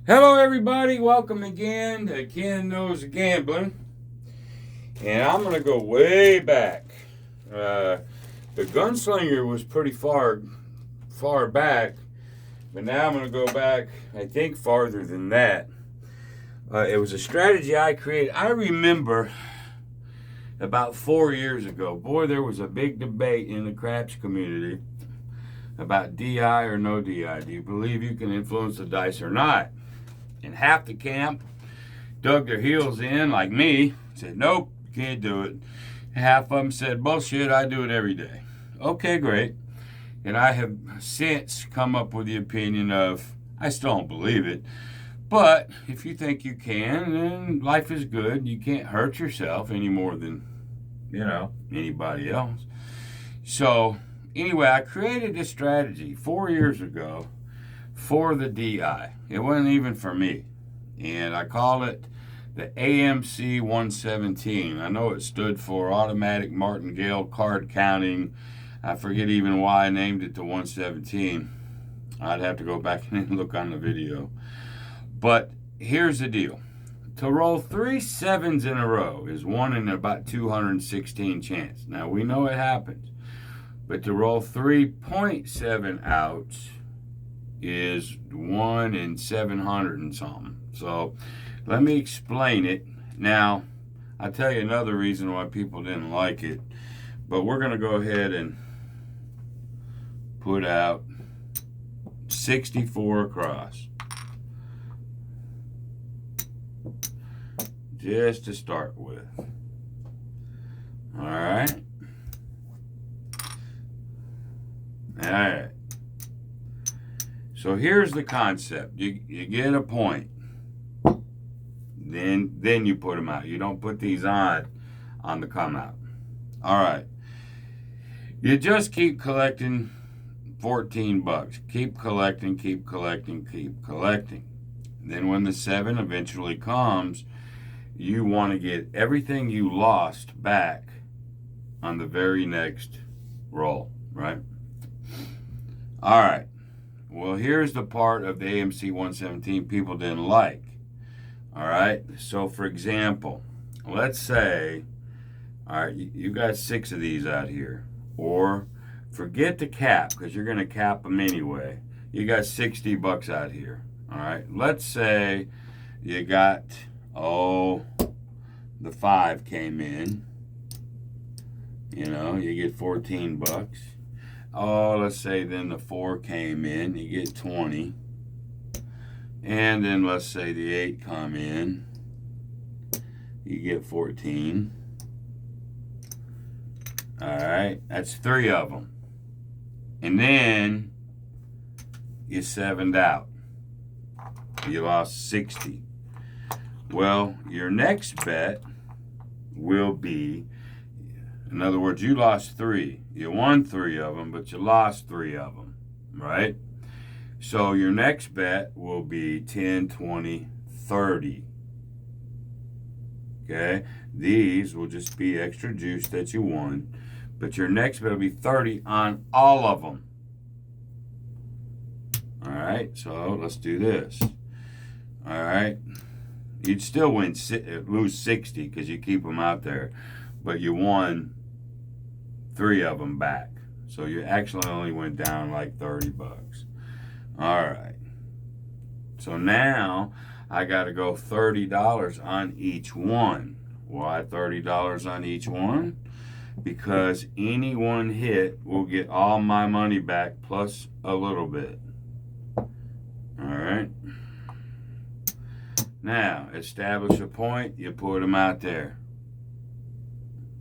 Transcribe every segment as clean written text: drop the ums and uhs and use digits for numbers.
Hello, everybody. Welcome again to Ken Knows Gambling. And I'm going to go way back. The Gunslinger was pretty far back, but now I'm going to go back, I think, farther than that. It was a strategy I created. I remember about 4 years ago, boy, there was a big debate in the craps community about DI or no DI. Do you believe you can influence the dice or not? And half the camp dug their heels in, like me, said, nope, you can't do it. Half of them said, bullshit, I do it every day. Okay, great. And I have since come up with the opinion of, I still don't believe it, but if you think you can, then life is good. You can't hurt yourself any more than, anybody else. So, anyway, I created this strategy 4 years ago for the DI. It wasn't even for me. And I call it the AMC 117. I know it stood for Automatic Martingale Card Counting. I forget even why I named it the 117. I'd have to go back and look on the video. But here's the deal. To roll 3 sevens in a row is 1 in about 216 chance. Now, we know it happens. But to roll 3.7 outs is 1 in 700 and something. So let me explain it. Now, I'll tell you another reason why people didn't like it, but we're going to go ahead and put out 64 across. Just to start with. All right. All right. So here's the concept. You get a point. Then you put them out. You don't put these on the come out. All right. You just keep collecting $14. Keep collecting, keep collecting, keep collecting. Then when the 7 eventually comes, you want to get everything you lost back on the very next roll, right? All right. Well, here's the part of the AMC 117 people didn't like. All right. So, for example, let's say, all right, you got 6 of these out here. Or forget the cap, because you're going to cap them anyway. You got $60 out here. All right. Let's say you got, the 5 came in. You get $14. Let's say then the 4 came in, you get 20. And then let's say the 8 come in, you get 14. All right, that's 3 of them. And then you 7'd out. You lost 60. Well, your next bet will be, in other words, you lost 3. You won 3 of them, but you lost 3 of them, right? So your next bet will be 10, 20, 30. Okay? These will just be extra juice that you won, but your next bet will be 30 on all of them. All right? So let's do this. All right? You'd still lose 60 because you keep them out there, but you won 3 of them back. So you actually only went down like $30. All right. So now I got to go $30 on each one. Why $30 on each one? Because any one hit will get all my money back plus a little bit. All right. Now, establish a point. You put them out there.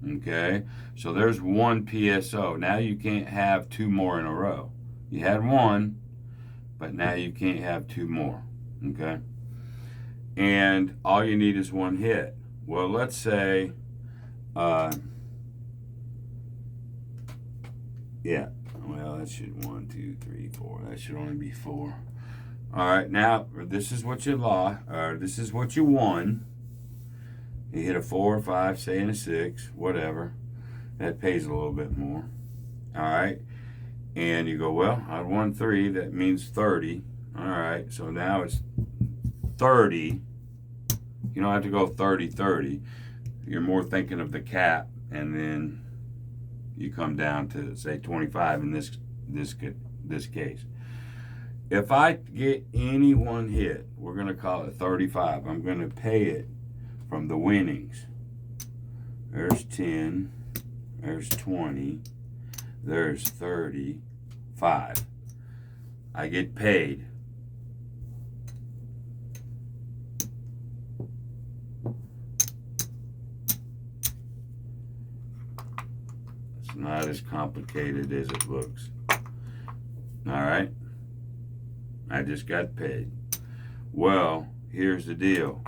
Okay, so there's 1 PSO. Now you can't have 2 more in a row. You had 1, but now you can't have 2 more. Okay, and all you need is 1 hit. Well, let's say, that should 1, 2, 3, 4. That should only be 4. All right, now this is what you lost, or this is what you won. You hit a 4, 5, say, and a 6, whatever. That pays a little bit more. All right. And you go, well, I won 3. That means 30. All right. So now it's 30. You don't have to go 30-30. You're more thinking of the cap, and then you come down to say 25 in this case. If I get any one hit, we're going to call it 35. I'm going to pay it from the winnings. There's 10. There's 20. There's 35. I get paid. It's not as complicated as it looks. All right. I just got paid. Well, here's the deal.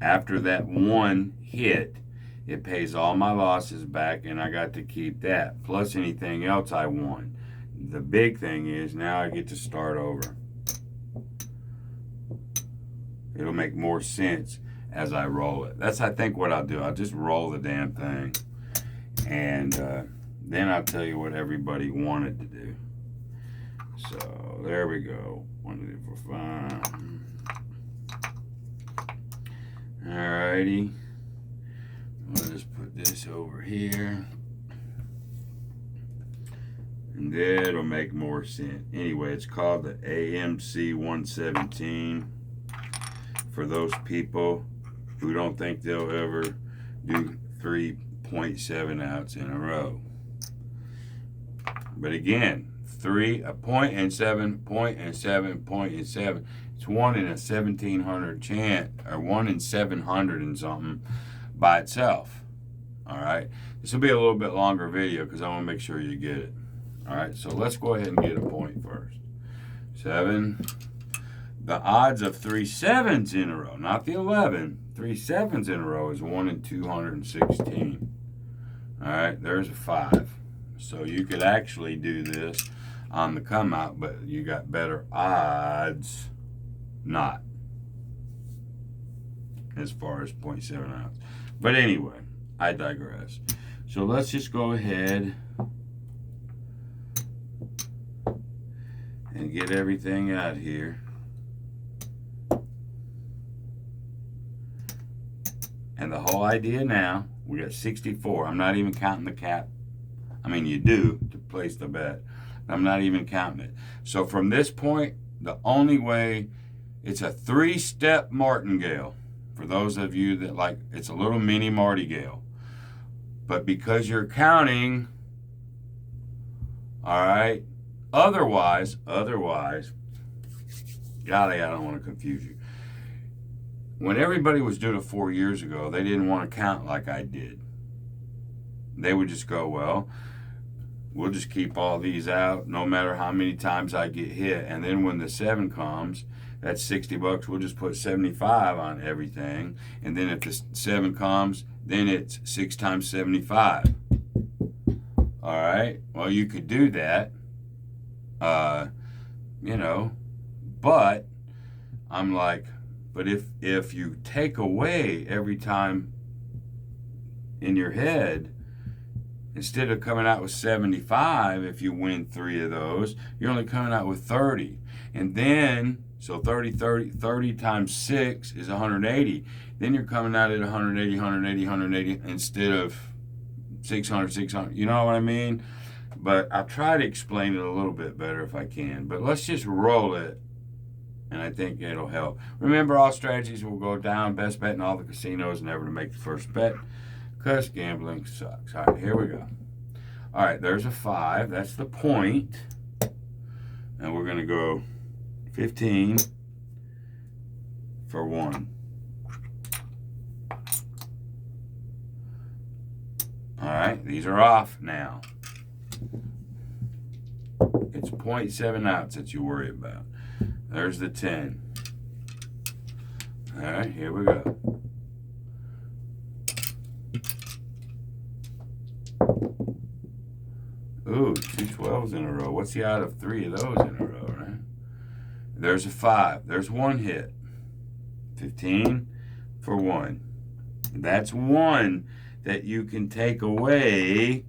After that one hit, it pays all my losses back, and I got to keep that, plus anything else I won. The big thing is now I get to start over. It'll make more sense as I roll it. That's, I think, what I'll do. I'll just roll the damn thing. And then I'll tell you what everybody wanted to do. So there we go. 1, 2, 4, 5. Alrighty. I'll just put this over here. And that'll make more sense. Anyway, it's called the AMC 117. For those people who don't think they'll ever do 3.7 outs in a row. But again, 3, a point and 7, point and 7, point and 7. It's 1 in a 1,700 chance, or 1 in 700 and something by itself. All right. This will be a little bit longer video because I want to make sure you get it. All right. So let's go ahead and get a point first. 7. The odds of 3 sevens in a row, not the 11, 3 sevens in a row is 1 in 216. All right, there's a 5. So you could actually do this on the come out, but you got better odds not, as far as 0.7 ounce. But anyway, I digress. So let's just go ahead and get everything out here. And the whole idea now, we got 64. I'm not even counting the cap. I mean, you do to place the bet. I'm not even counting it. So from this point, the only way, it's a 3-step martingale. For those of you that like, it's a little mini martingale. But because you're counting, all right, otherwise, golly, I don't want to confuse you. When everybody was doing it 4 years ago, they didn't want to count like I did. They would just go, well, we'll just keep all these out no matter how many times I get hit. And then when the 7 comes, that's $60. We'll just put 75 on everything. And then if the 7 comes, then it's 6 times 75. All right. Well, you could do that, you know, but I'm like, but if you take away every time in your head, instead of coming out with 75, if you win 3 of those, you're only coming out with 30. And then, so 30 times 6 is 180. Then you're coming out at 180 instead of 600. You know what I mean? But I'll try to explain it a little bit better if I can. But let's just roll it, and I think it'll help. Remember, all strategies will go down. Best bet in all the casinos, never to make the first bet, because gambling sucks. All right, here we go. All right, there's a 5. That's the point. And we're going to go 15 for 1. All right, these are off now. It's 0.7 outs that you worry about. There's the 10. All right, here we go. Ooh, 2 12s in a row. What's the out of 3 of those in a row, right? There's a 5. There's 1 hit. 15 for 1. That's 1 that you can take away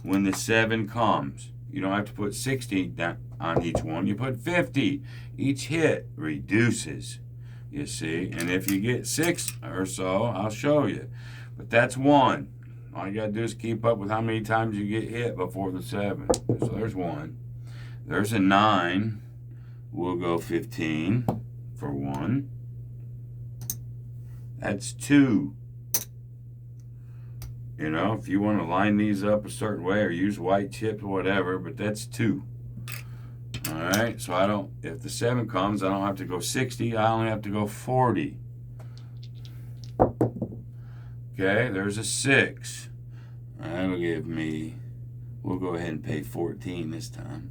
when the 7 comes. You don't have to put 60 down on each one. You put 50. Each hit reduces, you see. And if you get 6 or so, I'll show you. But that's 1. All you got to do is keep up with how many times you get hit before the 7. So there's 1. There's a 9. We'll go 15 for 1. That's 2. You know, if you want to line these up a certain way or use white chips or whatever, but that's 2. All right, so I don't, if the 7 comes, I don't have to go 60. I only have to go 40. Okay, there's a 6. That'll give me, we'll go ahead and pay 14 this time.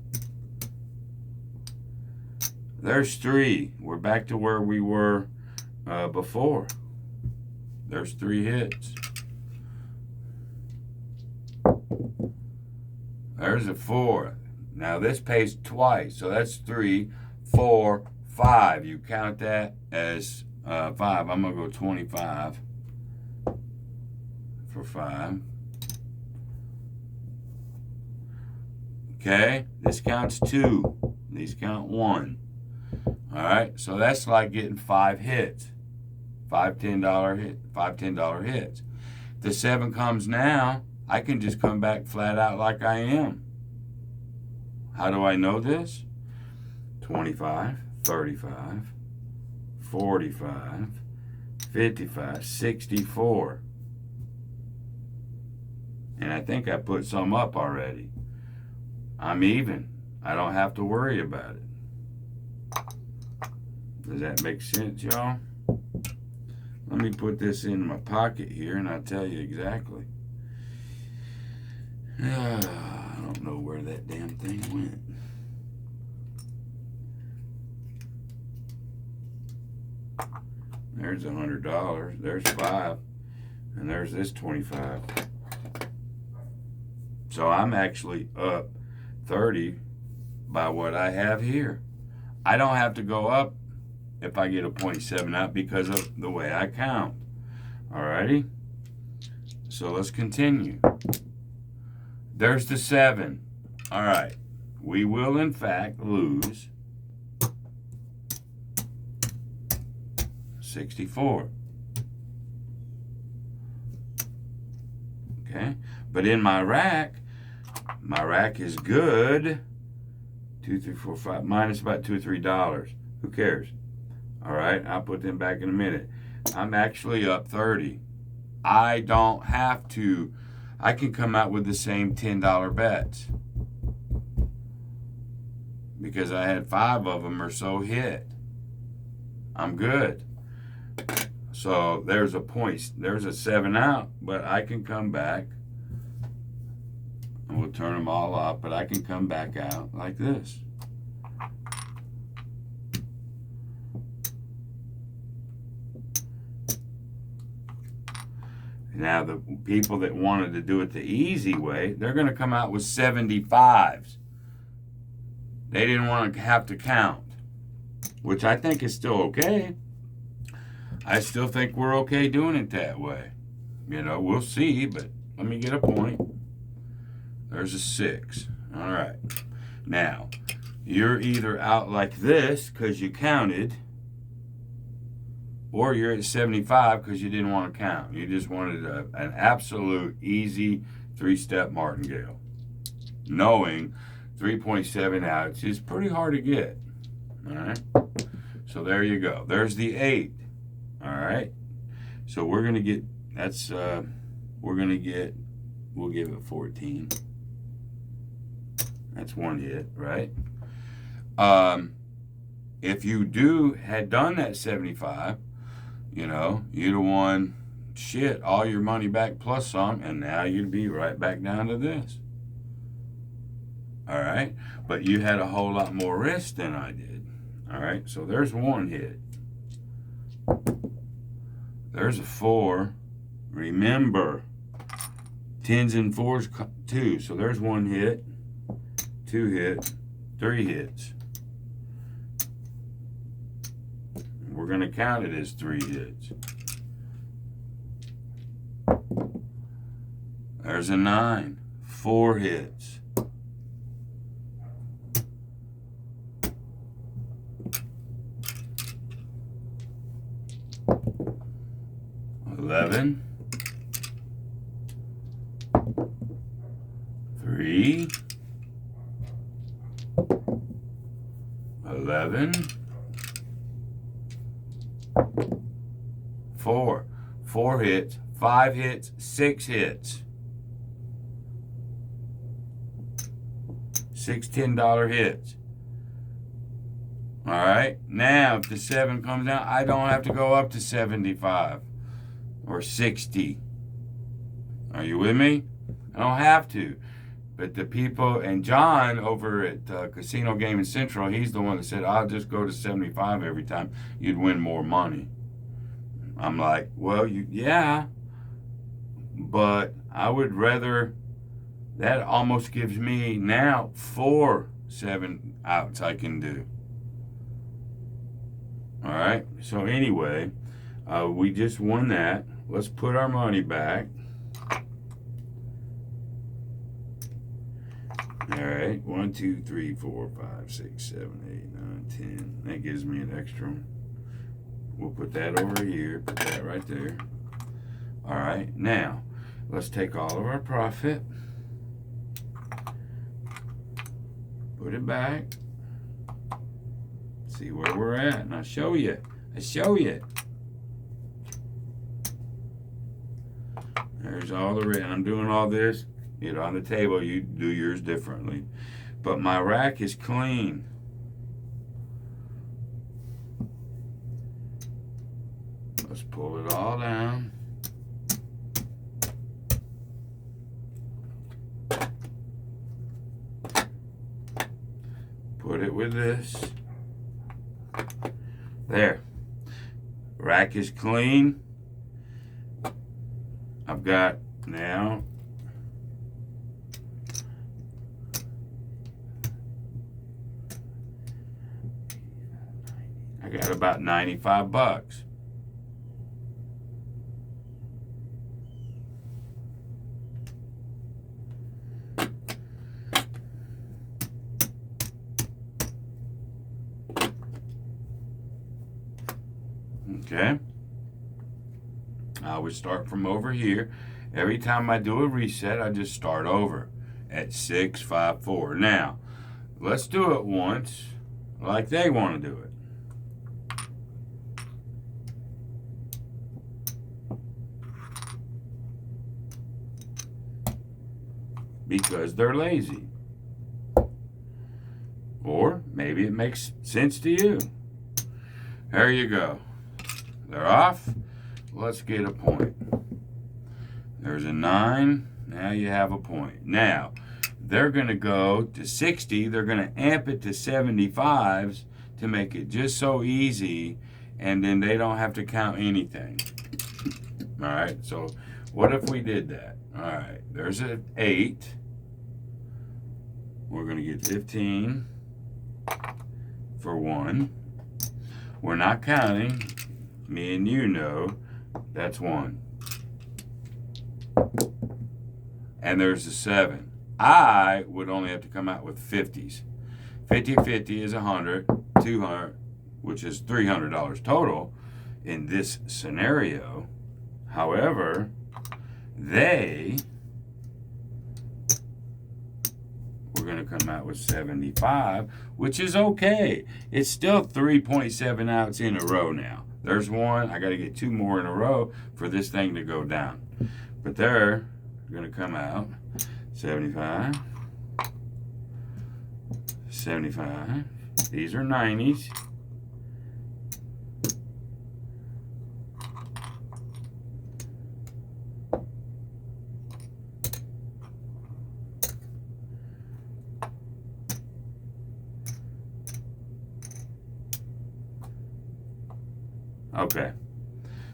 There's 3. We're back to where we were before. There's 3 hits. There's a 4. Now this pays twice, so that's 3, 4, 5. You count that as 5. I'm gonna go 25 for 5. Okay, this counts 2. These count 1. All right, so that's like getting 5 hits, 5 $10 hits. If the 7 comes now, I can just come back flat out like I am. How do I know this? 25, 35, 45, 55, 64. And I think I put some up already. I'm even. I don't have to worry about it. Does that make sense, y'all? Let me put this in my pocket here and I'll tell you exactly. I don't know where that damn thing went. There's $100. There's 5. And there's this 25. So I'm actually up 30 by what I have here. I don't have to go up if I get a 0.7 out because of the way I count. Alrighty? So let's continue. There's the 7. Alright. We will in fact lose 64. Okay? But in my rack is good. 2, 3, 4, 5, minus about $2 or $3. Who cares? All right, I'll put them back in a minute. I'm actually up 30. I don't have to. I can come out with the same $10 bets because I had 5 of them or so hit. I'm good. So there's a point. There's a 7 out, but I can come back. And we'll turn them all up, but I can come back out like this. Now, the people that wanted to do it the easy way, they're going to come out with 75s. They didn't want to have to count, which I think is still okay. I still think we're okay doing it that way. You know, we'll see, but let me get a point. There's a 6. All right. Now, you're either out like this because you counted, or you're at 75 because you didn't want to count. You just wanted an absolute easy 3-step martingale. Knowing 3.7 outs is pretty hard to get. All right. So there you go. There's the 8. All right. So we're going to get, we'll give it 14. That's 1 hit, right? If you had done that 75, you know, you'd have won all your money back plus some, and now you'd be right back down to this. All right? But you had a whole lot more risk than I did. All right? So there's 1 hit. There's a 4. Remember, 10s and 4s, 2. So there's 1 hit, 2 hits, 3 hits. We're going to count it as 3 hits. There's a 9, 4 hits. 11, 3, 11, 4. 4 hits, 5 hits, 6 hits. 6 $10 hits. All right, now if the 7 comes out, I don't have to go up to 75 or 60. Are you with me? I don't have to. But the people, and John over at Casino Gaming Central, he's the one that said, I'll just go to 75 every time. You'd win more money. I'm like, well, yeah, but I would rather, that almost gives me now 4 7 outs I can do. All right, so anyway, we just won that. Let's put our money back. All right, 1, 2, 3, 4, 5, 6, 7, 8, 9, 10. That gives me an extra one. We'll put that over here, put that right there. All right, now let's take all of our profit, put it back, see where we're at, and I'll show you. There's all the red. I'm doing all this. On the table, you do yours differently. But my rack is clean. Let's pull it all down. Put it with this. There. Rack is clean. I've got now I got about 95 bucks. Okay. I always start from over here. Every time I do a reset, I just start over at 6, 5, 4. Now, let's do it once like they want to do it. Because they're lazy. Or maybe it makes sense to you. There you go. They're off. Let's get a point. There's a 9. Now you have a point. Now, they're going to go to 60. They're going to amp it to 75s to make it just so easy, and then they don't have to count anything. All right, so what if we did that? All right, there's an 8. We're going to get 15 for 1. We're not counting. Me and you know that's 1. And there's a 7. I would only have to come out with 50s. 50-50 is 100, 200, which is $300 total in this scenario. However, we're going to come out with 75, which is okay. It's still 3.7 outs in a row now. There's 1. I got to get 2 more in a row for this thing to go down. But they're going to come out 75, 75. These are 90s. Okay,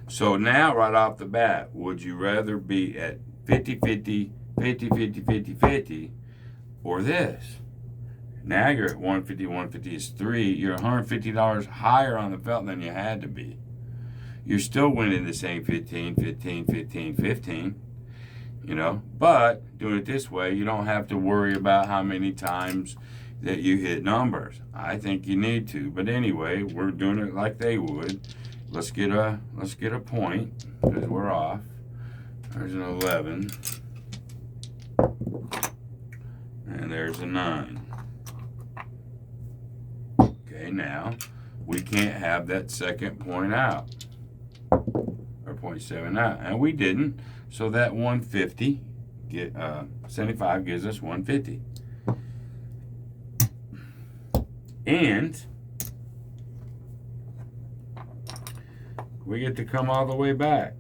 so now right off the bat, would you rather be at 50-50, 50-50, 50-50, or this? Now you're at 150, 150 is 3. You're $150 higher on the felt than you had to be. You're still winning the same 15, 15, 15, 15, but doing it this way, you don't have to worry about how many times that you hit numbers. I think you need to, but anyway, we're doing it like they would. let's get a point because we're off. There's an 11. And there's a 9. Okay, now we can't have that second point out. Or 0.7 out. And we didn't. So that 150 75 gives us 150. And we get to come all the way back.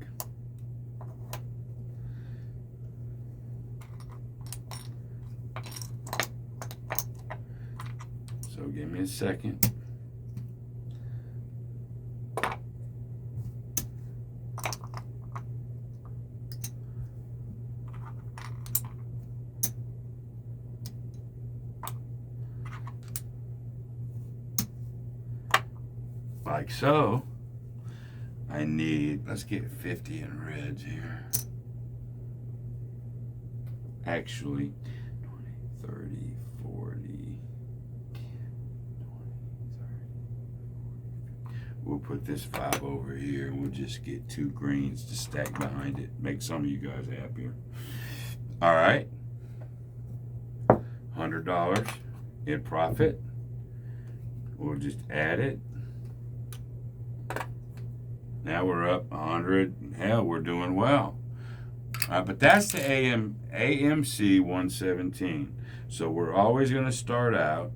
So give me a second. Like so. I need, let's get 50 in reds here. Actually, 20, 30, 40, 20, 30. We'll put this 5 over here and we'll just get 2 greens to stack behind it. Make some of you guys happier. All right. $100 in profit. We'll just add it. Now we're up 100. Hell, we're doing well. But that's the AMC 117. So we're always going to start out.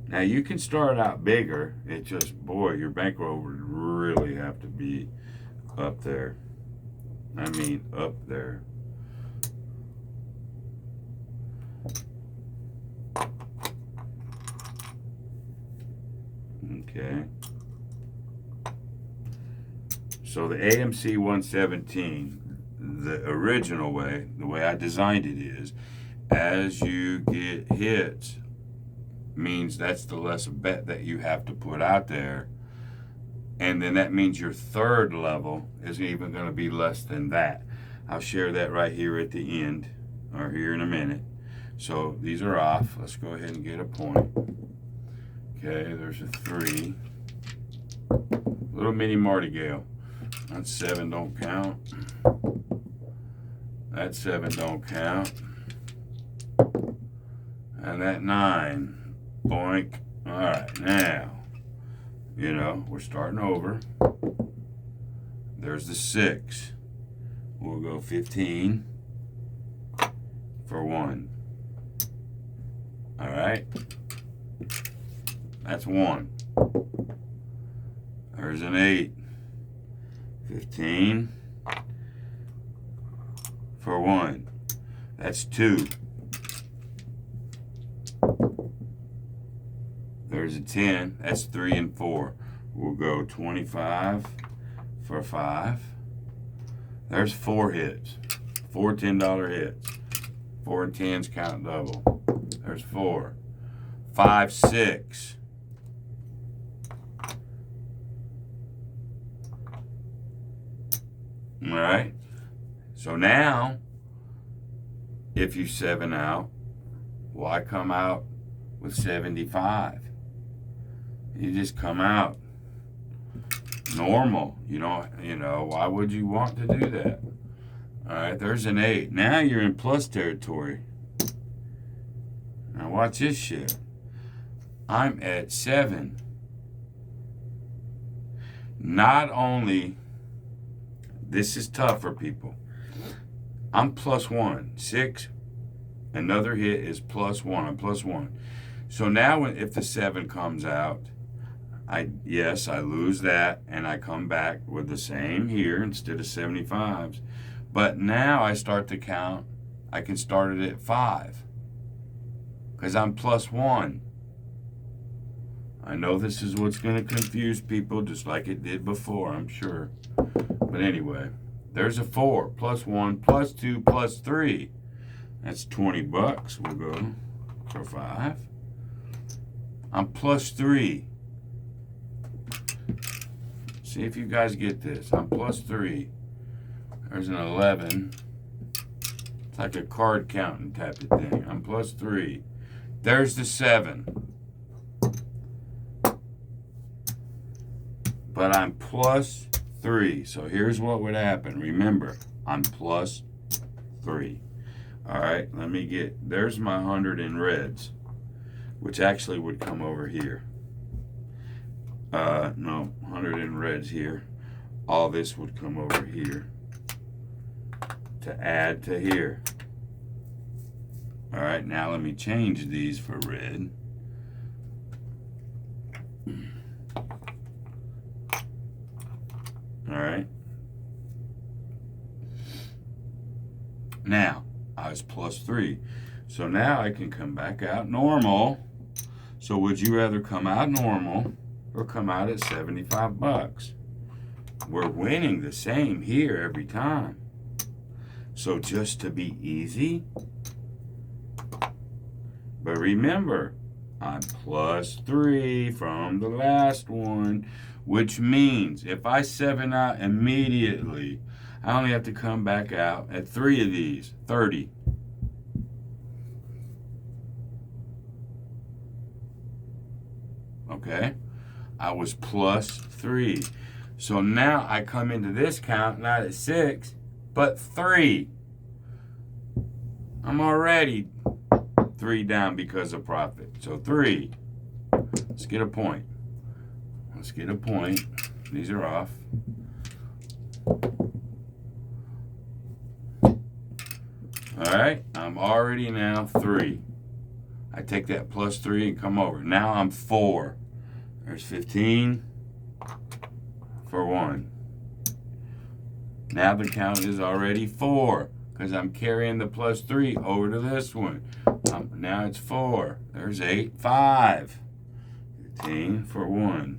Now you can start out bigger. It just, boy, your bankroll would really have to be up there. I mean, up there. Okay. So the AMC 117, the original way, the way I designed it is, as you get hits, means that's the less bet that you have to put out there. And then that means your third level is even going to be less than that. I'll share that right here at the end, or here in a minute. So these are off. Let's go ahead and get a point. Okay, there's a 3. Little mini martingale. That 7 don't count. That 7 don't count. And that 9. Boink. Alright, now, you know, we're starting over. There's the 6. We'll go 15 for 1. Alright. That's 1. There's an 8. 15 for 1. That's 2. There's a 10. That's 3 and 4. We'll go 25 for 5. There's 4 hits. 4 $10 hits. 4 and 10s count double. There's 4. 5, 6. All right. So now, if you 7 out, well, I come out with 75. You just come out normal. You know, why would you want to do that? All right, there's an 8. Now you're in plus territory. Now watch this shit. I'm at 7. Not only, this is tough for people. I'm plus 1. 6. Another hit is plus 1. I'm plus 1. So now if the 7 comes out, I lose that and I come back with the same here instead of 75s. But now I start to count. I can start it at 5 because I'm plus 1. I know this is what's going to confuse people just like it did before, I'm sure. But anyway, there's a 4, plus 1, plus 2, plus 3. That's $20. We'll go for 5. I'm plus 3. See if you guys get this. I'm plus 3. There's an 11. It's like a card counting type of thing. I'm plus 3. There's the 7. but I'm plus 3. So here's what would happen. Remember, I'm plus 3. All right, there's my 100 in reds, which actually would come over here. No, 100 in reds here. All this would come over here to add to here. All right, now let me change these for red. All right. Now, I was plus 3. So now I can come back out normal. So would you rather come out normal or come out at 75 bucks? We're winning the same here every time. So just to be easy, but remember, I'm plus 3 from the last one, which means if I 7 out immediately, I only have to come back out at 3 of these, 30. Okay, I was plus 3. So now I come into this count not at 6, but 3. I'm already 3 down because of profit. So 3. Let's get a point. Let's get a point. These are off. All right, I'm already now 3. I take that plus 3 and come over. Now I'm 4. There's 15 for 1. Now the count is already 4 because I'm carrying the plus 3 over to this one. Now it's 4. There's 8, 5. 15 for 1.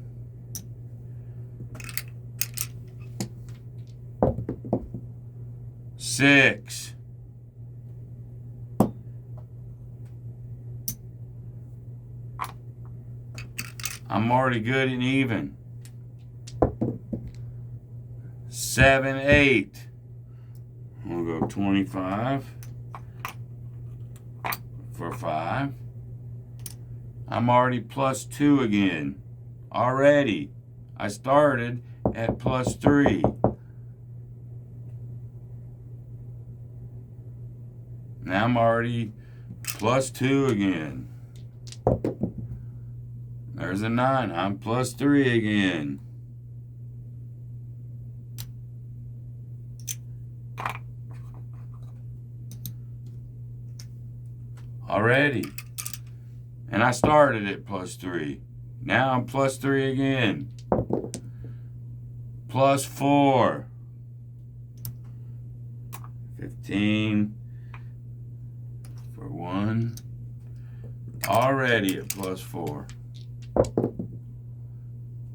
Six. I'm already good and even. 7, 8. We'll go 25 for 5. I'm already plus 2 again. Already. I started at plus 3. Now I'm already plus 2 again. There's a 9. I'm plus 3 again. Already. And I started at plus 3. Now I'm plus 3 again. Plus 4. 15 for 1. Already at plus 4.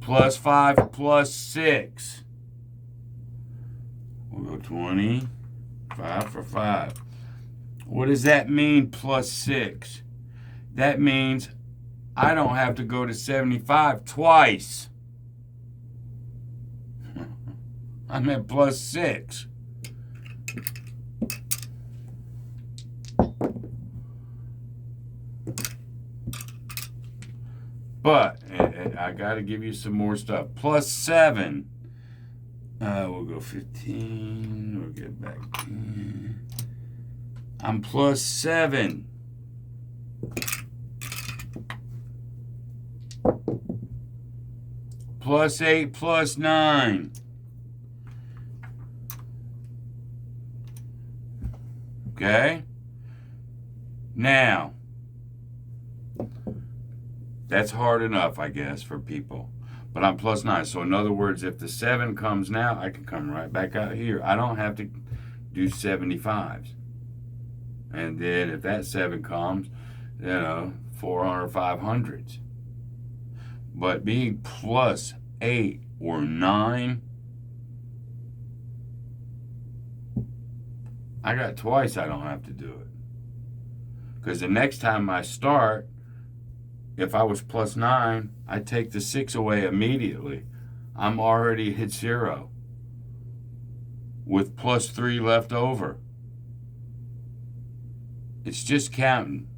Plus 5, plus 6. We'll go 20. 5 for 5. What does that mean, plus 6? That means I don't have to go to 75 twice. I'm at plus 6. But I got to give you some more stuff. Plus 7. We'll go 15. We'll get back 10. I'm plus 7. Plus 8, plus 9. Okay? Now, that's hard enough, I guess, for people. But I'm plus 9. So in other words, if the 7 comes now, I can come right back out here. I don't have to do 75s. And then if that 7 comes, 400, 500s. But being plus 8 or 9, I got twice I don't have to do it. Because the next time I start, if I was plus 9, I take the 6 away immediately. I'm already hit 0 with plus 3 left over. It's just counting.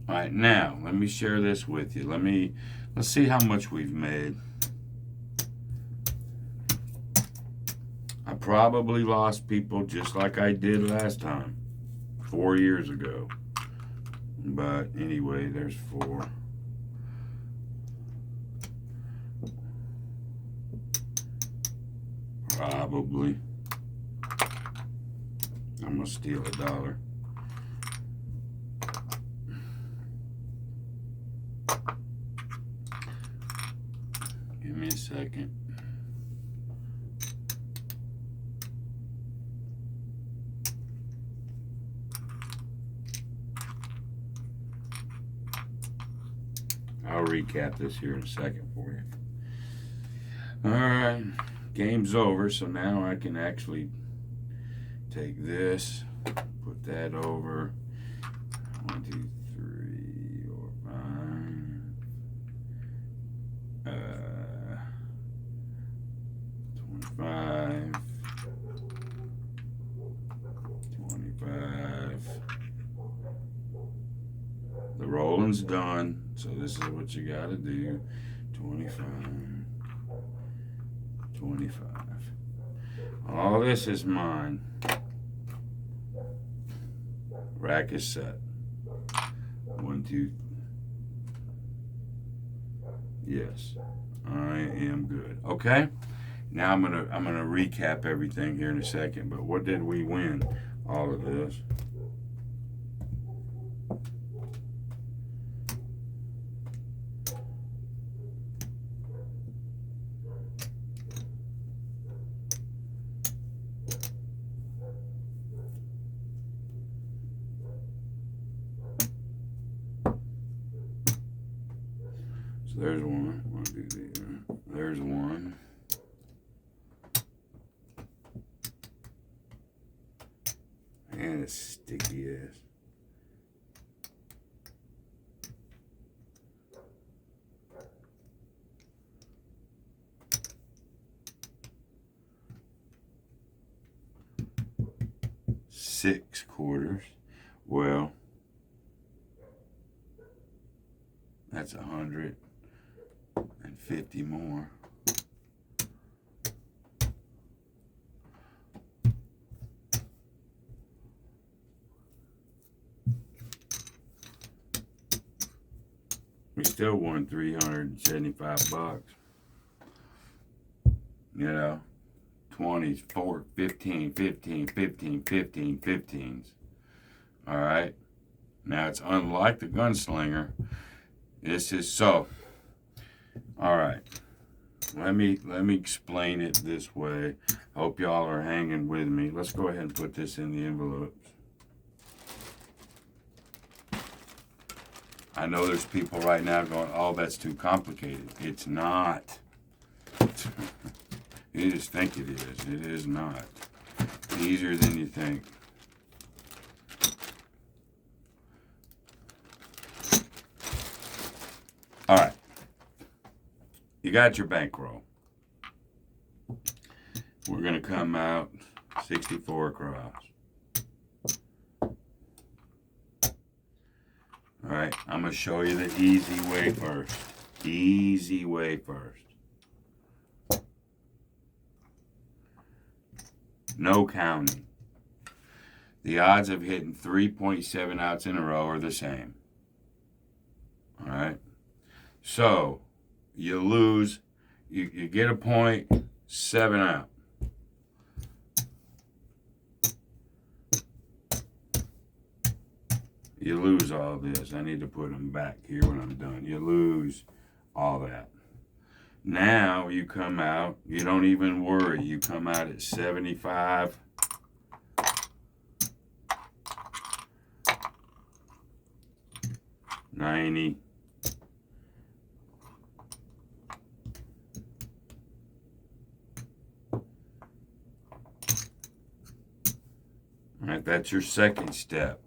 All right, now let me share this with you. Let's see how much we've made. probably lost people just like I did last time, 4 years ago. But anyway, there's 4. Probably. I'm gonna steal $1. Give me a second. I'll recap this here in a second for you. Alright, game's over, so now I can actually take this, put that over. 1, 2, 3, 4, 5. 25. 25. The rolling's done, so this is what you gotta do. 25. 25. All this is mine. Rack is set. 1, 2. Yes, I am good. Okay. Now I'm gonna recap everything here in a second. But what did we win? All of this. So there's one. There's one. And it's sticky ass. Six quarters. Well, that's 150 more. We still won $375. You know, 20s, 4, 15, 15, 15, 15, 15s. All right. Now it's unlike the gunslinger. This is so. All right. Let me explain it this way. Hope y'all are hanging with me. Let's go ahead and put this in the envelopes. I know there's people right now going, oh, that's too complicated. It's not. You just think it is. It is not. It's easier than you think. All right. You got your bankroll. We're going to come out 64 across. All right, I'm going to show you the easy way first. Easy way first. No counting. The odds of hitting 3.7 outs in a row are the same. All right. So, you lose, you get a point, 7 out. You lose all this. I need to put them back here when I'm done. You lose all that. Now you come out, you don't even worry. You come out at 75. $90. All right, that's your second step.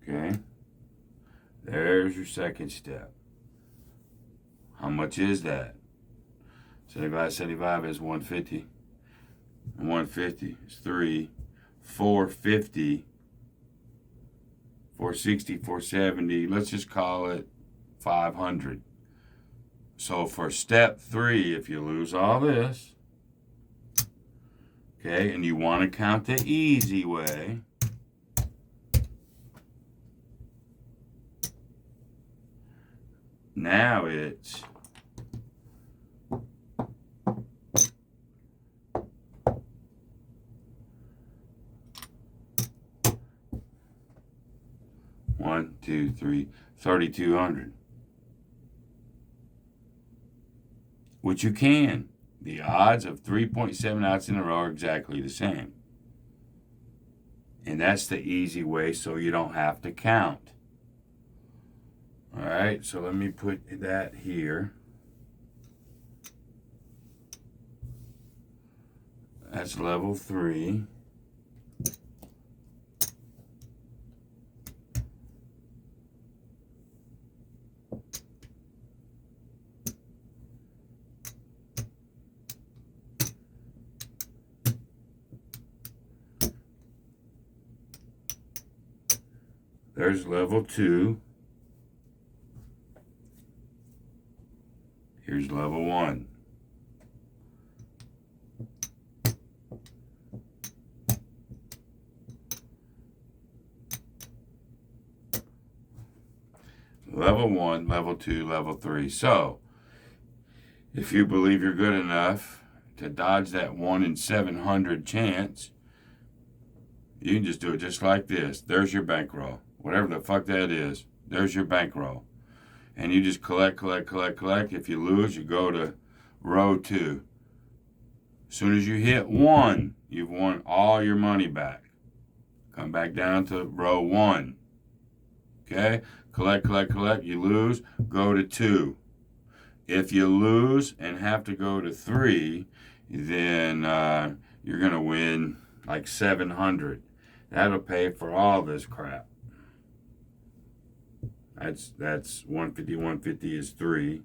Okay, there's your second step. How much is that? 75 is 150. 150 is 3. 450, 460, 470. Let's just call it 500. So for step 3, if you lose all this, okay, and you want to count the easy way, now it's one, two, three, 3,200. Which you can. The odds of 3.7 outs in a row are exactly the same. And that's the easy way so you don't have to count. All right, so let me put that here. That's level 3. There's level 2. Here's level 1. Level 1, level 2, level 3. So, if you believe you're good enough to dodge that 1 in 700 chance, you can just do it just like this. There's your bankroll. Whatever the fuck that is, there's your bankroll. And you just collect, collect, collect, collect. If you lose, you go to row 2. As soon as you hit 1, you've won all your money back. Come back down to row 1. Okay? Collect, collect, collect. You lose, go to 2. If you lose and have to go to 3, then you're going to win like 700. That'll pay for all this crap. That's 150, 150 is 3.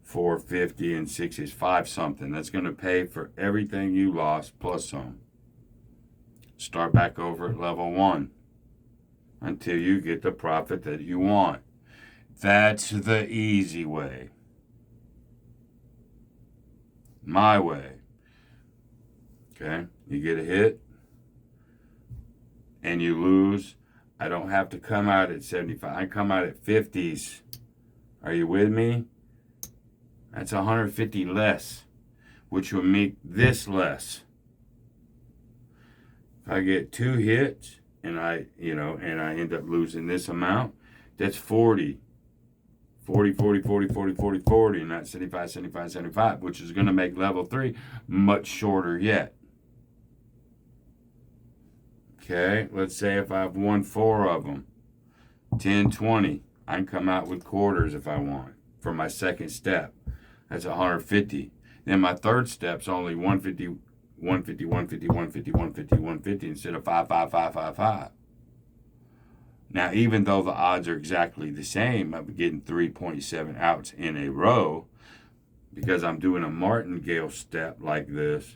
450 and 6 is 5 something. That's going to pay for everything you lost plus some. Start back over at level 1 until you get the profit that you want. That's the easy way. My way. Okay? You get a hit and you lose. I don't have to come out at 75. I come out at 50s. Are you with me? That's 150 less, which will make this less. If I get 2 hits and I end up losing this amount, that's 40. 40, 40, 40, 40, 40, 40, and not 75, 75, 75, which is going to make level 3 much shorter yet. Okay, let's say if I've won 4 of them, 10, 20, I can come out with quarters if I want for my second step. That's 150. Then my third step's only 150, 150, 150, 150, 150, 150 instead of 5, 5, 5, 5, 5. Now, even though the odds are exactly the same, I'm getting 3.7 outs in a row because I'm doing a martingale step like this.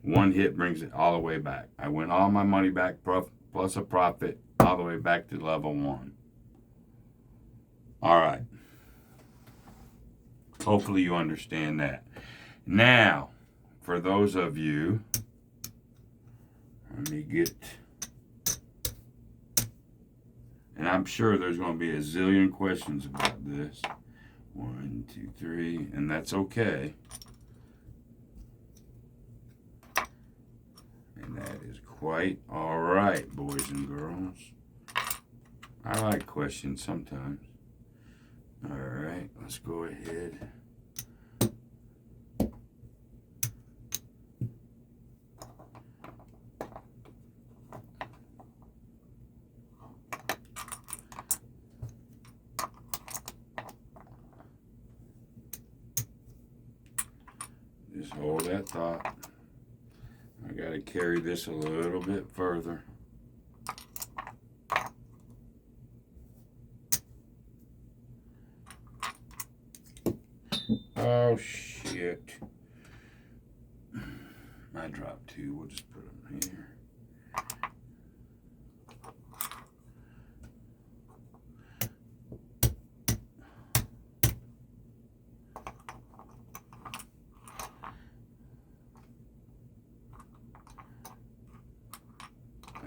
1 hit brings it all the way back. I win all my money back plus a profit all the way back to level 1. All right. Hopefully you understand that. Now, for those of you, let me get, and I'm sure there's going to be a zillion questions about this. 1, 2, 3, and that's okay. And that is quite all right, boys and girls. I like questions sometimes. All right, let's go ahead. Just hold that thought. I got to carry this a little bit further. Oh, shit. I dropped 2. We'll just put them here.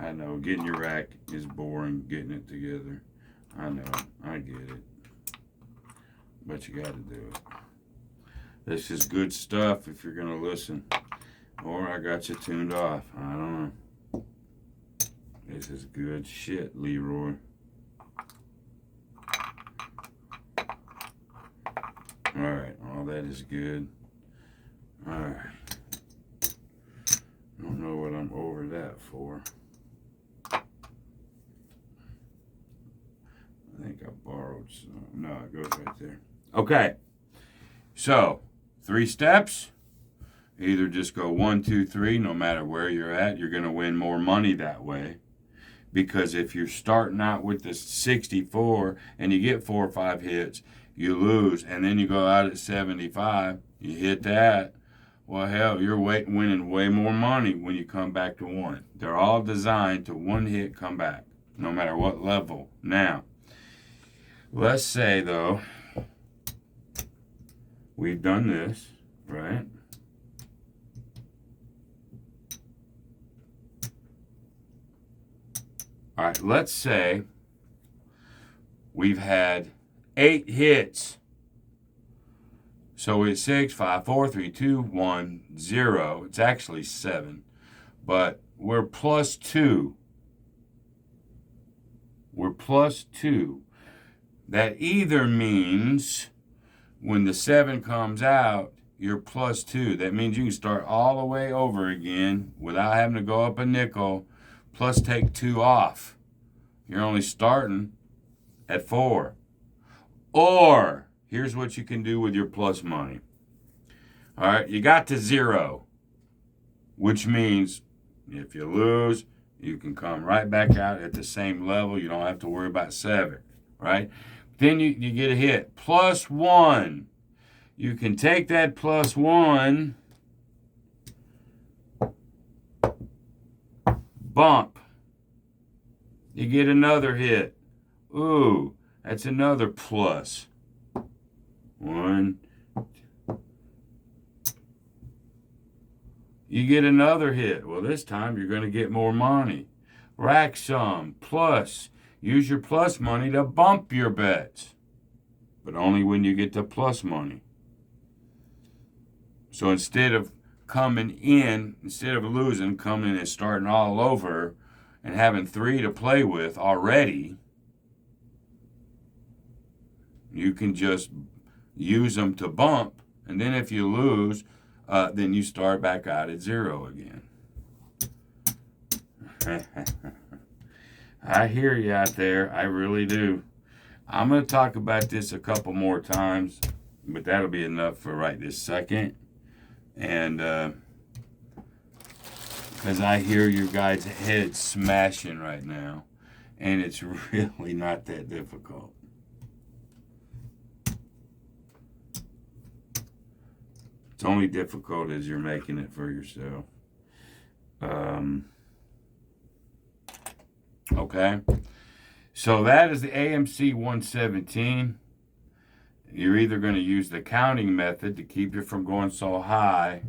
I know. Getting your rack is boring, getting it together. I know. I get it. But you got to do it. This is good stuff if you're going to listen. Or I got you tuned off. I don't know. This is good shit, Leroy. Alright, all that is good. Alright. Don't know what I'm over that for. I think I borrowed some. No, it goes right there. Okay. So, 3 steps. Either just go 1, 2, 3, no matter where you're at, you're going to win more money that way. Because if you're starting out with the 64 and you get 4 or 5 hits, you lose, and then you go out at 75, you hit that, well, hell, you're winning way more money when you come back to 1. They're all designed to 1 hit come back, no matter what level. Now, let's say, though, we've done this, right? All right, let's say we've had 8 hits. So it's 6, 5, 4, 3, 2, 1, 0. It's actually 7. But we're plus 2. We're plus 2. That either means when the 7 comes out, you're plus 2. That means you can start all the way over again without having to go up a nickel, plus take 2 off. You're only starting at 4. Or, here's what you can do with your plus money. All right, you got to 0, which means if you lose, you can come right back out at the same level. You don't have to worry about 7, right? Then you get a hit. Plus 1. You can take that plus 1, bump. You get another hit. Ooh, that's another plus. 1. You get another hit. Well, this time you're going to get more money. Rack sum, plus. Use your plus money to bump your bets. But only when you get the plus money. So instead of losing, coming in and starting all over and having 3 to play with already, you can just use them to bump, and then if you lose, then you start back out at 0 again. I hear you out there. I really do. I'm going to talk about this a couple more times, but that'll be enough for right this second. And because I hear your guys' heads smashing right now, and it's really not that difficult. It's only difficult as you're making it for yourself. Okay. So that is the AMC 117. You're either going to use the counting method to keep you from going so high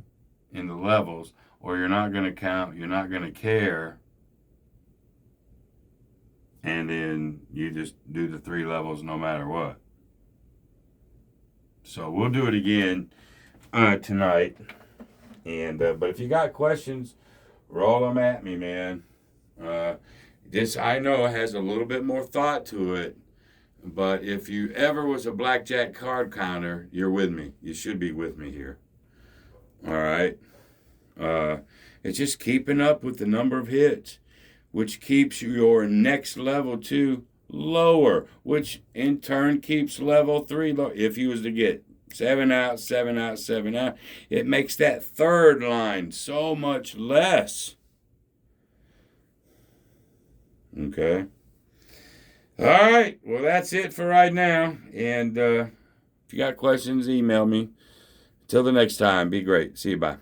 in the levels, or you're not going to count, you're not going to care, and then you just do the 3 levels no matter what. So we'll do it again tonight. And but if you got questions, roll them at me, man. This, I know, has a little bit more thought to it, but if you ever was a blackjack card counter, you're with me. You should be with me here. All right. It's just keeping up with the number of hits, which keeps your next level 2 lower, which in turn keeps level 3 low. If you was to get 7 out, 7 out, 7 out, it makes that third line so much less. Okay. All right. Well, that's it for right now. And if you got questions, email me. Till the next time, be great. See you. Bye.